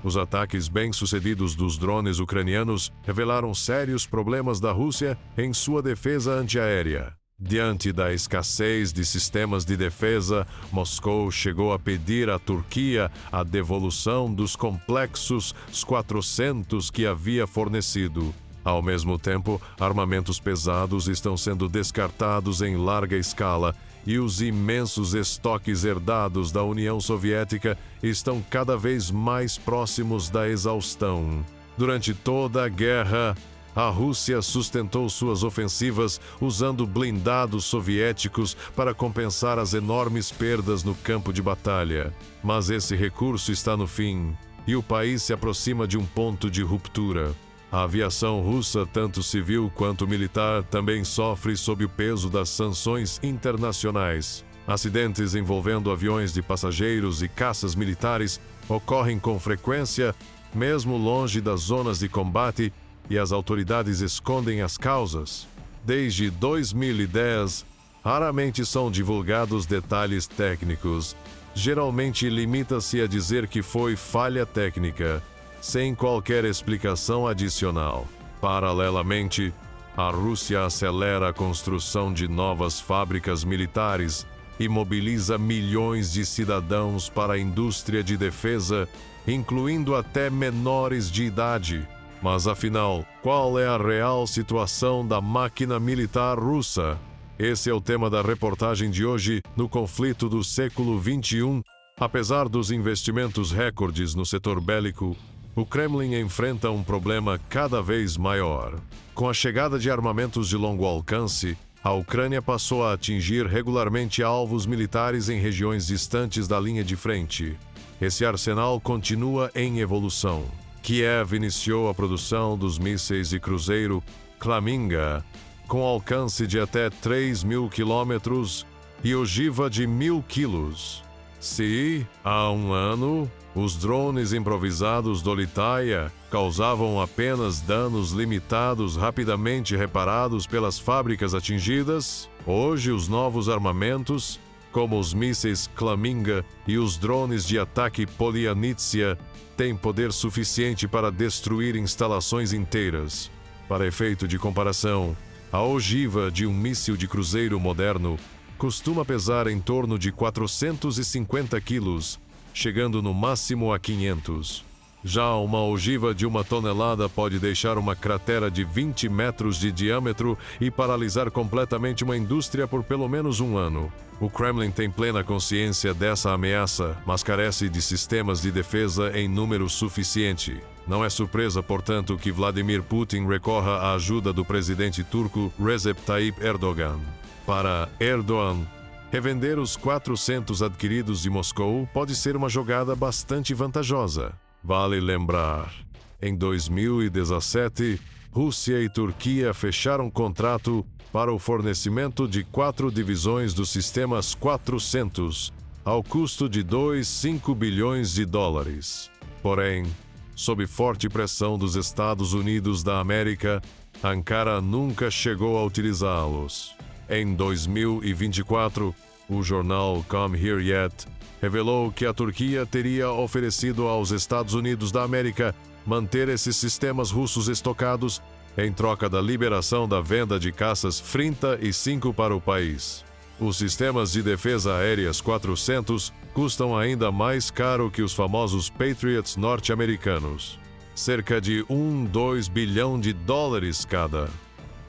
Os ataques bem-sucedidos dos drones ucranianos revelaram sérios problemas da Rússia em sua defesa antiaérea. Diante da escassez de sistemas de defesa, Moscou chegou a pedir à Turquia a devolução dos complexos S-400 que havia fornecido. Ao mesmo tempo, armamentos pesados estão sendo descartados em larga escala e os imensos estoques herdados da União Soviética estão cada vez mais próximos da exaustão. Durante toda a guerra, a Rússia sustentou suas ofensivas usando blindados soviéticos para compensar as enormes perdas no campo de batalha. Mas esse recurso está no fim, e o país se aproxima de um ponto de ruptura. A aviação russa, tanto civil quanto militar, também sofre sob o peso das sanções internacionais. Acidentes envolvendo aviões de passageiros e caças militares ocorrem com frequência, mesmo longe das zonas de combate, e as autoridades escondem as causas. Desde 2010, raramente são divulgados detalhes técnicos. Geralmente limita-se a dizer que foi falha técnica, sem qualquer explicação adicional. Paralelamente, a Rússia acelera a construção de novas fábricas militares e mobiliza milhões de cidadãos para a indústria de defesa, incluindo até menores de idade. Mas afinal, qual é a real situação da máquina militar russa? Esse é o tema da reportagem de hoje no conflito do século XXI. Apesar dos investimentos recordes no setor bélico, o Kremlin enfrenta um problema cada vez maior. Com a chegada de armamentos de longo alcance, a Ucrânia passou a atingir regularmente alvos militares em regiões distantes da linha de frente. Esse arsenal continua em evolução. Kiev iniciou a produção dos mísseis de cruzeiro Klaminga, com alcance de até 3.000 quilômetros e ogiva de 1.000 quilos. Se, há um ano, os drones improvisados do Litaia causavam apenas danos limitados rapidamente reparados pelas fábricas atingidas, hoje os novos armamentos, como os mísseis Klaminga e os drones de ataque Polyanitsia, têm poder suficiente para destruir instalações inteiras. Para efeito de comparação, a ogiva de um míssil de cruzeiro moderno costuma pesar em torno de 450 quilos, chegando no máximo a 500. Já uma ogiva de 1 tonelada pode deixar uma cratera de 20 metros de diâmetro e paralisar completamente uma indústria por pelo menos um ano. O Kremlin tem plena consciência dessa ameaça, mas carece de sistemas de defesa em número suficiente. Não é surpresa, portanto, que Vladimir Putin recorra à ajuda do presidente turco Recep Tayyip Erdogan. Para Erdogan, revender os 400 adquiridos de Moscou pode ser uma jogada bastante vantajosa. Vale lembrar, em 2017, Rússia e Turquia fecharam contrato para o fornecimento de 4 divisões dos sistemas 400, ao custo de 2,5 bilhões de dólares. Porém, sob forte pressão dos Estados Unidos da América, Ankara nunca chegou a utilizá-los. Em 2024, o jornal Come Here Yet revelou que a Turquia teria oferecido aos Estados Unidos da América manter esses sistemas russos estocados em troca da liberação da venda de caças F-35 para o país. Os sistemas de defesa aéreas 400 custam ainda mais caro que os famosos Patriots norte-americanos, cerca de 2 bilhão de dólares cada.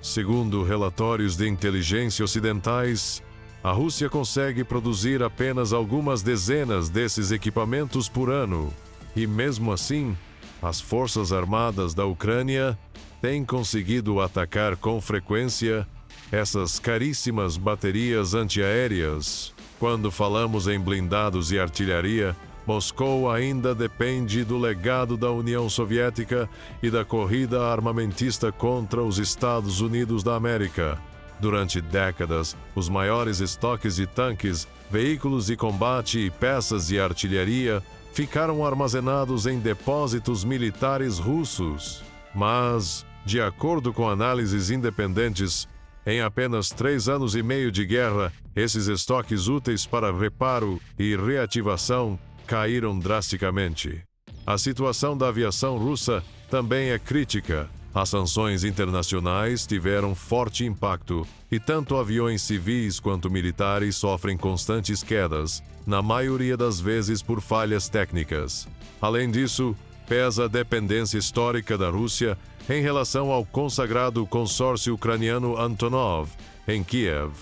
Segundo relatórios de inteligência ocidentais, a Rússia consegue produzir apenas algumas dezenas desses equipamentos por ano, e mesmo assim, as forças armadas da Ucrânia têm conseguido atacar com frequência essas caríssimas baterias antiaéreas. Quando falamos em blindados e artilharia, Moscou ainda depende do legado da União Soviética e da corrida armamentista contra os Estados Unidos da América. Durante décadas, os maiores estoques de tanques, veículos de combate e peças de artilharia ficaram armazenados em depósitos militares russos. Mas, de acordo com análises independentes, em apenas 3 anos e meio de guerra, esses estoques úteis para reparo e reativação caíram drasticamente. A situação da aviação russa também é crítica. As sanções internacionais tiveram forte impacto e tanto aviões civis quanto militares sofrem constantes quedas, na maioria das vezes por falhas técnicas. Além disso, pesa a dependência histórica da Rússia em relação ao consagrado consórcio ucraniano Antonov, em Kiev.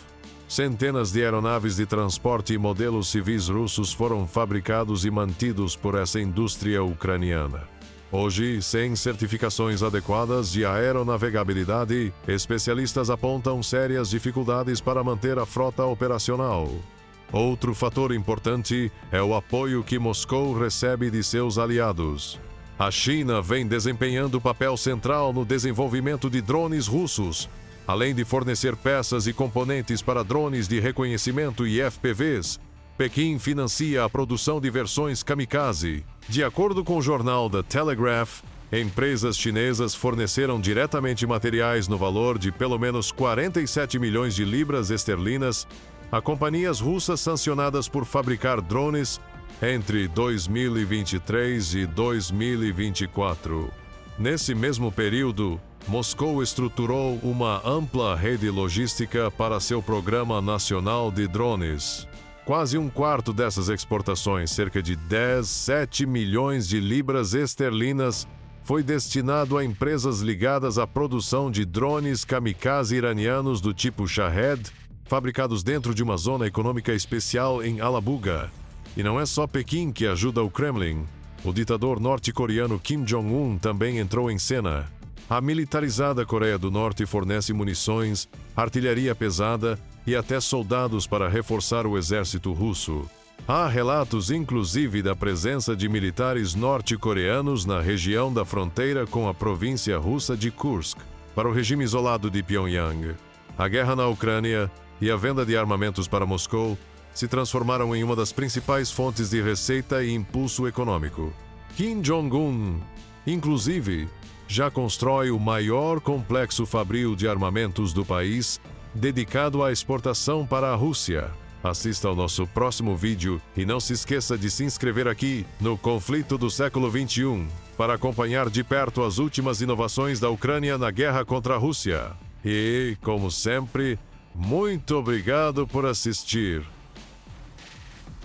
Centenas de aeronaves de transporte e modelos civis russos foram fabricados e mantidos por essa indústria ucraniana. Hoje, sem certificações adequadas de aeronavegabilidade, especialistas apontam sérias dificuldades para manter a frota operacional. Outro fator importante é o apoio que Moscou recebe de seus aliados. A China vem desempenhando papel central no desenvolvimento de drones russos, além de fornecer peças e componentes para drones de reconhecimento e FPVs. Pequim financia a produção de versões kamikaze. De acordo com o jornal The Telegraph, empresas chinesas forneceram diretamente materiais no valor de pelo menos 47 milhões de libras esterlinas a companhias russas sancionadas por fabricar drones entre 2023 e 2024. Nesse mesmo período, Moscou estruturou uma ampla rede logística para seu programa nacional de drones. Quase um quarto dessas exportações, cerca de 17 milhões de libras esterlinas, foi destinado a empresas ligadas à produção de drones kamikaze iranianos do tipo Shahed, fabricados dentro de uma zona econômica especial em Alabuga. E não é só Pequim que ajuda o Kremlin. O ditador norte-coreano Kim Jong-un também entrou em cena. A militarizada Coreia do Norte fornece munições, artilharia pesada e até soldados para reforçar o exército russo. Há relatos, inclusive, da presença de militares norte-coreanos na região da fronteira com a província russa de Kursk, para o regime isolado de Pyongyang. A guerra na Ucrânia e a venda de armamentos para Moscou se transformaram em uma das principais fontes de receita e impulso econômico. Kim Jong-un, inclusive, já constrói o maior complexo fabril de armamentos do país, dedicado à exportação para a Rússia. Assista ao nosso próximo vídeo e não se esqueça de se inscrever aqui no Conflito do Século XXI para acompanhar de perto as últimas inovações da Ucrânia na guerra contra a Rússia. E, como sempre, muito obrigado por assistir.